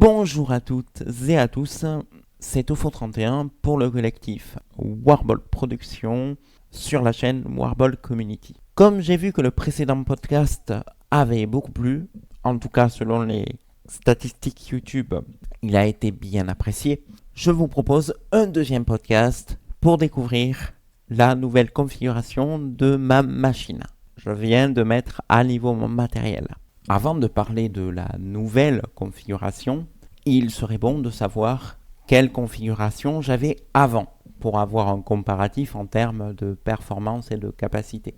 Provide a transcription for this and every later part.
Bonjour à toutes et à tous, c'est OFO31 pour le collectif Warball Productions sur la chaîne Warball Community. Comme j'ai vu que le précédent podcast avait beaucoup plu, en tout cas selon les statistiques YouTube, il a été bien apprécié, je vous propose un deuxième podcast pour découvrir la nouvelle configuration de ma machine. Je viens de mettre à niveau mon matériel. Avant de parler de la nouvelle configuration, il serait bon de savoir quelle configuration j'avais avant pour avoir un comparatif en termes de performance et de capacité.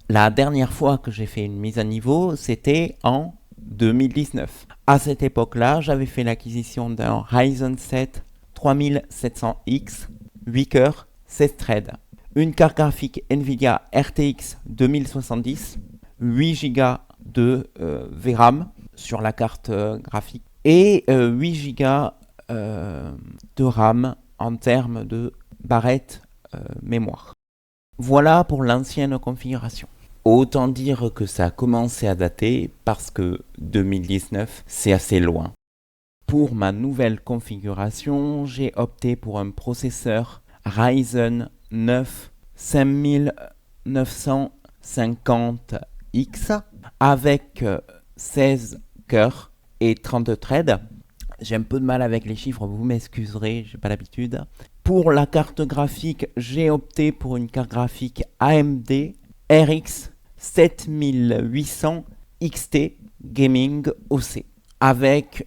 La dernière fois que j'ai fait une mise à niveau, c'était en 2019. À cette époque-là, j'avais fait l'acquisition d'un Ryzen 7 3700X, 8 cœurs, 16 threads, une carte graphique Nvidia RTX 2070, 8 Go de VRAM sur la carte graphique et 8 Go de RAM en termes de barrette mémoire. Voilà pour l'ancienne configuration. Autant dire que ça a commencé à dater parce que 2019 c'est assez loin. Pour ma nouvelle configuration, j'ai opté pour un processeur Ryzen 9 5950X avec 16 cœurs et 32 threads. J'ai un peu de mal avec les chiffres, vous m'excuserez, j'ai pas l'habitude. Pour la carte graphique, j'ai opté pour une carte graphique AMD RX 7800 XT Gaming OC avec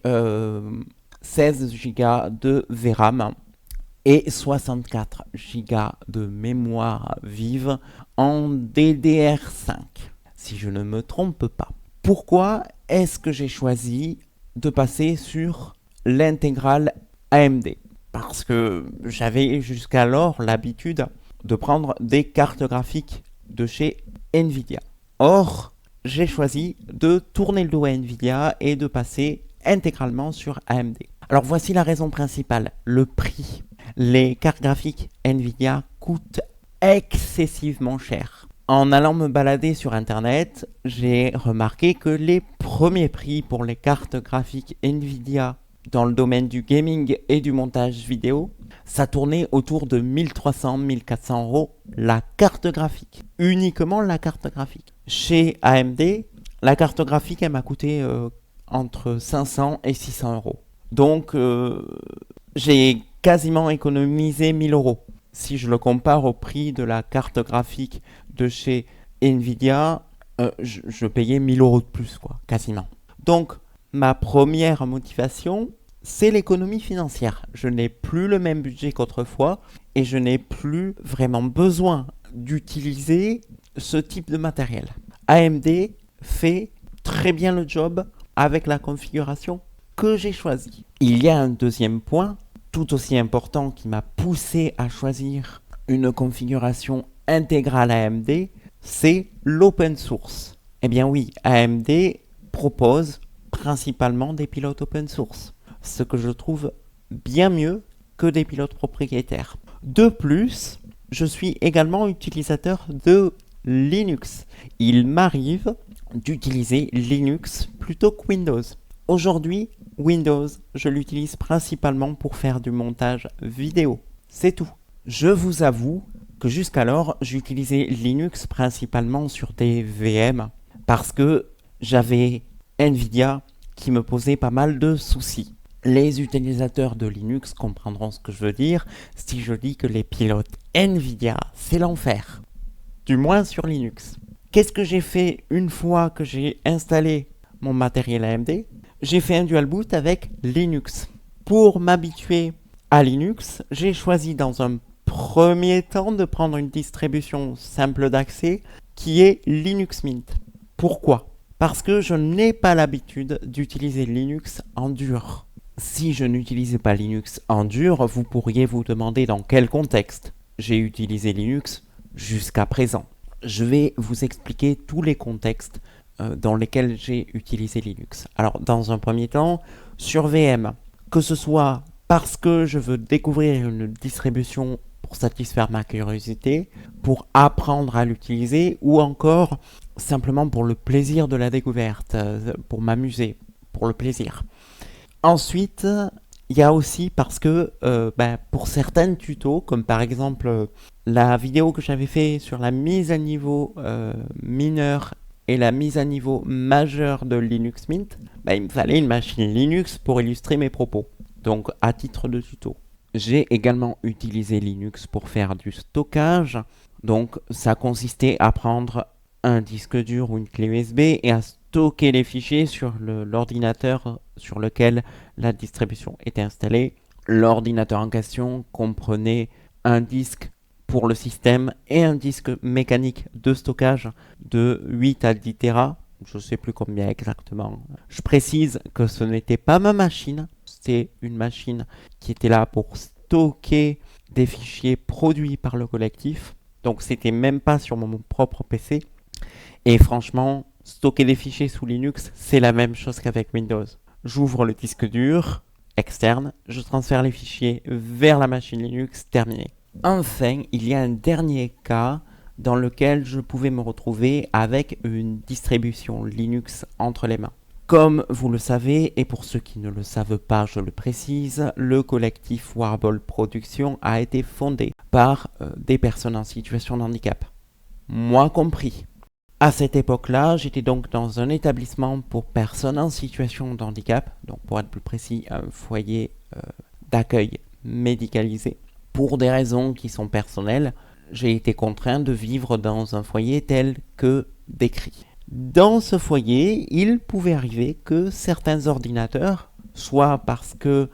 16 Go de VRAM et 64 Go de mémoire vive en DDR5, si je ne me trompe pas. Pourquoi est-ce que j'ai choisi de passer sur l'intégrale AMD? Parce que j'avais jusqu'alors l'habitude de prendre des cartes graphiques de chez Nvidia. Or, j'ai choisi de tourner le dos à Nvidia et de passer intégralement sur AMD. Alors voici la raison principale, le prix. Les cartes graphiques Nvidia coûtent excessivement cher. En allant me balader sur internet, j'ai remarqué que les premiers prix pour les cartes graphiques Nvidia dans le domaine du gaming et du montage vidéo, ça tournait autour de 1300-1400 euros la carte graphique. Uniquement la carte graphique. Chez AMD, la carte graphique, elle m'a coûté entre 500 et 600 euros. Donc, j'ai quasiment économisé 1000 euros. Si je le compare au prix de la carte graphique de chez Nvidia, je payais 1000 euros de plus, quoi, quasiment. Donc, ma première motivation, c'est l'économie financière. Je n'ai plus le même budget qu'autrefois et je n'ai plus vraiment besoin d'utiliser ce type de matériel. AMD fait très bien le job avec la configuration que j'ai choisie. Il y a un deuxième point, tout aussi important, qui m'a poussé à choisir une configuration intégrale AMD, c'est l'open source. Eh bien oui, AMD propose principalement des pilotes open source, ce que je trouve bien mieux que des pilotes propriétaires. De plus, je suis également utilisateur de Linux. Il m'arrive d'utiliser Linux plutôt que Windows. Aujourd'hui, Windows, je l'utilise principalement pour faire du montage vidéo. C'est tout. Je vous avoue que jusqu'alors, j'utilisais Linux principalement sur des VM parce que j'avais Nvidia qui me posait pas mal de soucis. Les utilisateurs de Linux comprendront ce que je veux dire si je dis que les pilotes Nvidia, c'est l'enfer. Du moins sur Linux. Qu'est-ce que j'ai fait une fois que j'ai installé mon matériel AMD? J'ai fait un dual boot avec Linux. Pour m'habituer à Linux, j'ai choisi dans un premier temps de prendre une distribution simple d'accès qui est Linux Mint. Pourquoi? Parce que je n'ai pas l'habitude d'utiliser Linux en dur. Si je n'utilisais pas Linux en dur, vous pourriez vous demander dans quel contexte j'ai utilisé Linux jusqu'à présent. Je vais vous expliquer tous les contextes dans lesquels j'ai utilisé Linux. Alors, dans un premier temps, sur VM, que ce soit parce que je veux découvrir une distribution pour satisfaire ma curiosité, pour apprendre à l'utiliser, ou encore simplement pour le plaisir de la découverte, pour m'amuser, pour le plaisir. Ensuite, il y a aussi parce que pour certains tutos, comme par exemple la vidéo que j'avais fait sur la mise à niveau mineure et la mise à niveau majeure de Linux Mint, il me fallait une machine Linux pour illustrer mes propos. Donc à titre de tuto. J'ai également utilisé Linux pour faire du stockage. Donc ça consistait à prendre un disque dur ou une clé USB et à stocker les fichiers sur l'ordinateur sur lequel la distribution était installée. L'ordinateur en question comprenait un disque pour le système et un disque mécanique de stockage de 8 à 10 Tera. Je ne sais plus combien exactement. Je précise que ce n'était pas ma machine, c'est une machine qui était là pour stocker des fichiers produits par le collectif. Donc c'était même pas sur mon propre PC. Et franchement, stocker des fichiers sous Linux, c'est la même chose qu'avec Windows. J'ouvre le disque dur externe, je transfère les fichiers vers la machine Linux, terminé. Enfin, il y a un dernier cas dans lequel je pouvais me retrouver avec une distribution Linux entre les mains. Comme vous le savez, et pour ceux qui ne le savent pas, je le précise, le collectif Warble Productions a été fondé par des personnes en situation de handicap, moi compris. À cette époque-là, j'étais donc dans un établissement pour personnes en situation de handicap, donc pour être plus précis, un foyer d'accueil médicalisé. Pour des raisons qui sont personnelles, j'ai été contraint de vivre dans un foyer tel que décrit. Dans ce foyer, il pouvait arriver que certains ordinateurs, soit parce que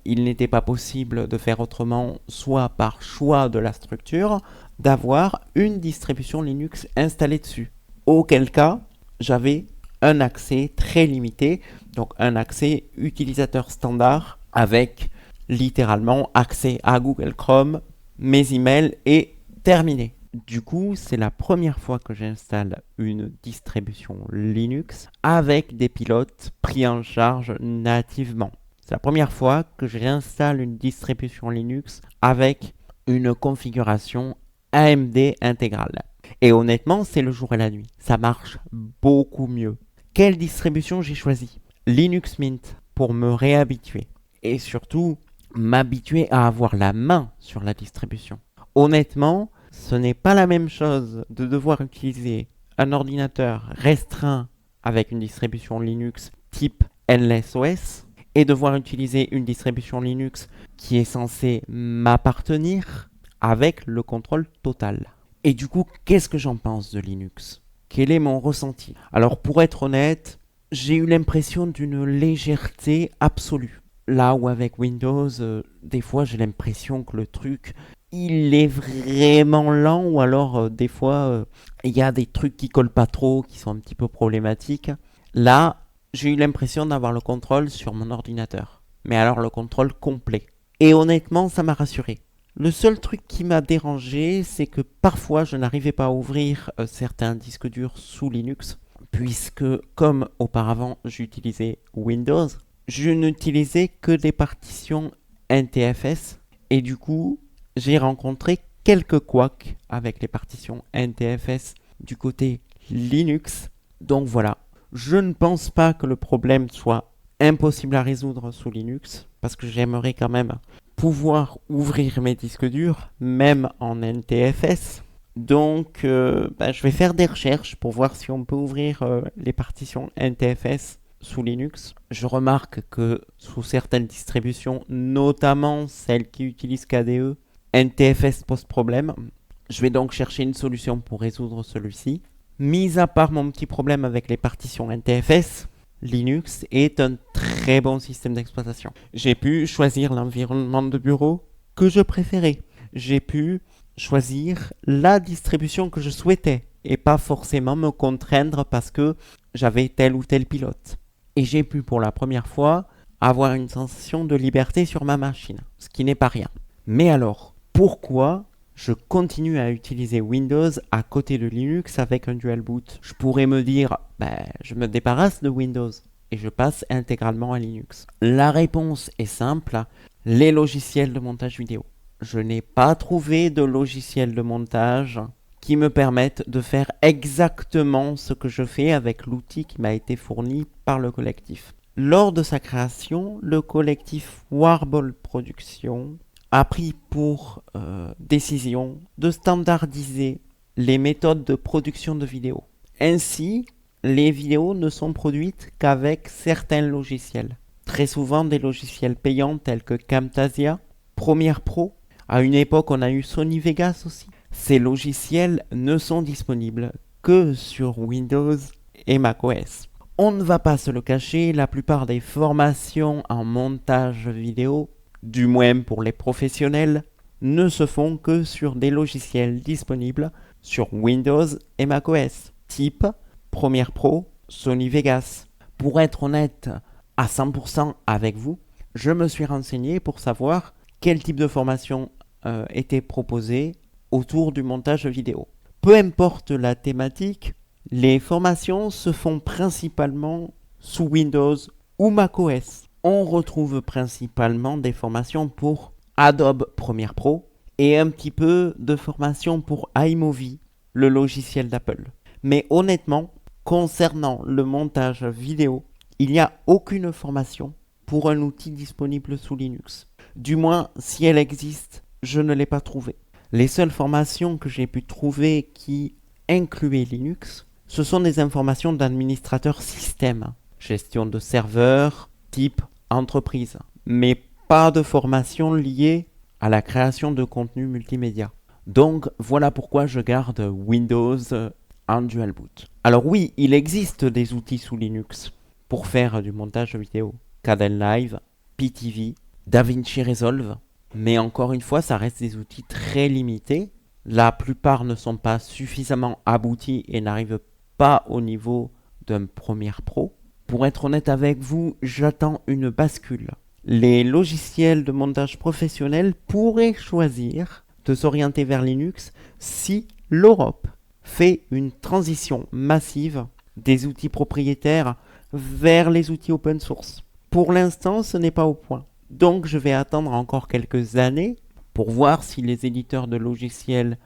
il n'était pas possible de faire autrement, soit par choix de la structure, d'avoir une distribution Linux installée dessus. Auquel cas, j'avais un accès très limité, donc un accès utilisateur standard avec littéralement accès à Google Chrome, mes emails et terminé. Du coup, c'est la première fois que j'installe une distribution Linux avec des pilotes pris en charge nativement. C'est la première fois que je réinstalle une distribution Linux avec une configuration AMD intégrale. Et honnêtement, c'est le jour et la nuit. Ça marche beaucoup mieux. Quelle distribution j'ai choisi? Linux Mint pour me réhabituer. Et surtout, m'habituer à avoir la main sur la distribution. Honnêtement, ce n'est pas la même chose de devoir utiliser un ordinateur restreint avec une distribution Linux type LSOS et devoir utiliser une distribution Linux qui est censée m'appartenir avec le contrôle total. Et du coup, qu'est-ce que j'en pense de Linux? Quel est mon ressenti? Alors pour être honnête, j'ai eu l'impression d'une légèreté absolue. Là où avec Windows, des fois j'ai l'impression que le truc, il est vraiment lent ou alors des fois il y a des trucs qui collent pas trop, qui sont un petit peu problématiques. Là, j'ai eu l'impression d'avoir le contrôle sur mon ordinateur. Mais alors le contrôle complet. Et honnêtement, ça m'a rassuré. Le seul truc qui m'a dérangé, c'est que parfois je n'arrivais pas à ouvrir certains disques durs sous Linux, puisque comme auparavant j'utilisais Windows, je n'utilisais que des partitions NTFS, et du coup j'ai rencontré quelques couacs avec les partitions NTFS du côté Linux. Donc voilà, je ne pense pas que le problème soit impossible à résoudre sous Linux, parce que j'aimerais quand même pouvoir ouvrir mes disques durs, même en NTFS. Donc, je vais faire des recherches pour voir si on peut ouvrir les partitions NTFS sous Linux. Je remarque que sous certaines distributions, notamment celles qui utilisent KDE, NTFS pose problème. Je vais donc chercher une solution pour résoudre celui-ci. Mis à part mon petit problème avec les partitions NTFS, Linux est un très bon système d'exploitation. J'ai pu choisir l'environnement de bureau que je préférais. J'ai pu choisir la distribution que je souhaitais et pas forcément me contraindre parce que j'avais tel ou tel pilote. Et j'ai pu pour la première fois avoir une sensation de liberté sur ma machine, ce qui n'est pas rien. Mais alors, pourquoi je continue à utiliser Windows à côté de Linux avec un dual boot? Je pourrais me dire, je me débarrasse de Windows et je passe intégralement à Linux. La réponse est simple, les logiciels de montage vidéo. Je n'ai pas trouvé de logiciel de montage qui me permettent de faire exactement ce que je fais avec l'outil qui m'a été fourni par le collectif. Lors de sa création, le collectif Warble Productions a pris pour décision de standardiser les méthodes de production de vidéos. Ainsi, les vidéos ne sont produites qu'avec certains logiciels. Très souvent des logiciels payants tels que Camtasia, Premiere Pro. À une époque, on a eu Sony Vegas aussi. Ces logiciels ne sont disponibles que sur Windows et macOS. On ne va pas se le cacher, la plupart des formations en montage vidéo, du moins pour les professionnels, ne se font que sur des logiciels disponibles sur Windows et macOS, type Premiere Pro, Sony Vegas. Pour être honnête à 100% avec vous, je me suis renseigné pour savoir quel type de formation était proposée autour du montage vidéo. Peu importe la thématique, les formations se font principalement sous Windows ou macOS. On retrouve principalement des formations pour Adobe Premiere Pro et un petit peu de formation pour iMovie, le logiciel d'Apple. Mais honnêtement, concernant le montage vidéo, il n'y a aucune formation pour un outil disponible sous Linux. Du moins, si elle existe, je ne l'ai pas trouvée. Les seules formations que j'ai pu trouver qui incluaient Linux, ce sont des informations d'administrateur système, gestion de serveurs, type entreprise, mais pas de formation liée à la création de contenu multimédia. Donc voilà pourquoi je garde Windows en dual boot. Alors oui, il existe des outils sous Linux pour faire du montage vidéo. Kdenlive, PTV, DaVinci Resolve, mais encore une fois, ça reste des outils très limités. La plupart ne sont pas suffisamment aboutis et n'arrivent pas au niveau d'un Premiere Pro. Pour être honnête avec vous, j'attends une bascule. Les logiciels de montage professionnel pourraient choisir de s'orienter vers Linux si l'Europe fait une transition massive des outils propriétaires vers les outils open source. Pour l'instant, ce n'est pas au point. Donc je vais attendre encore quelques années pour voir si les éditeurs de logiciels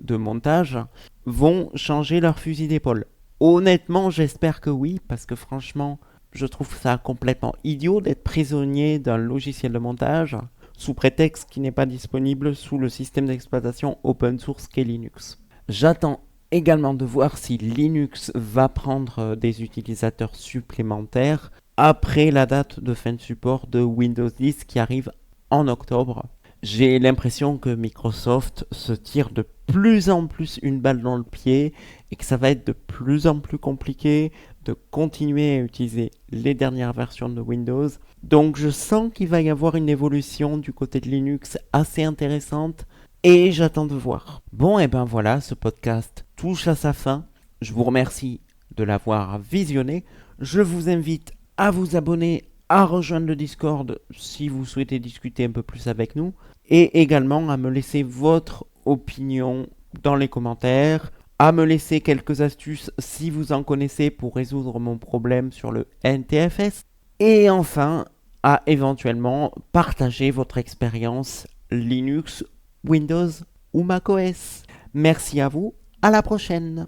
de montage vont changer leur fusil d'épaule. Honnêtement, j'espère que oui, parce que franchement, je trouve ça complètement idiot d'être prisonnier d'un logiciel de montage sous prétexte qu'il n'est pas disponible sous le système d'exploitation open source qu'est Linux. J'attends également de voir si Linux va prendre des utilisateurs supplémentaires après la date de fin de support de Windows 10 qui arrive en octobre. J'ai l'impression que Microsoft se tire de plus en plus une balle dans le pied et que ça va être de plus en plus compliqué de continuer à utiliser les dernières versions de Windows. Donc je sens qu'il va y avoir une évolution du côté de Linux assez intéressante et j'attends de voir. Bon et ben voilà, ce podcast touche à sa fin. Je vous remercie de l'avoir visionné. Je vous invite à vous abonner, à rejoindre le Discord si vous souhaitez discuter un peu plus avec nous et également à me laisser votre opinion dans les commentaires, à me laisser quelques astuces si vous en connaissez pour résoudre mon problème sur le NTFS et enfin à éventuellement partager votre expérience Linux, Windows ou macOS. Merci à vous, à la prochaine.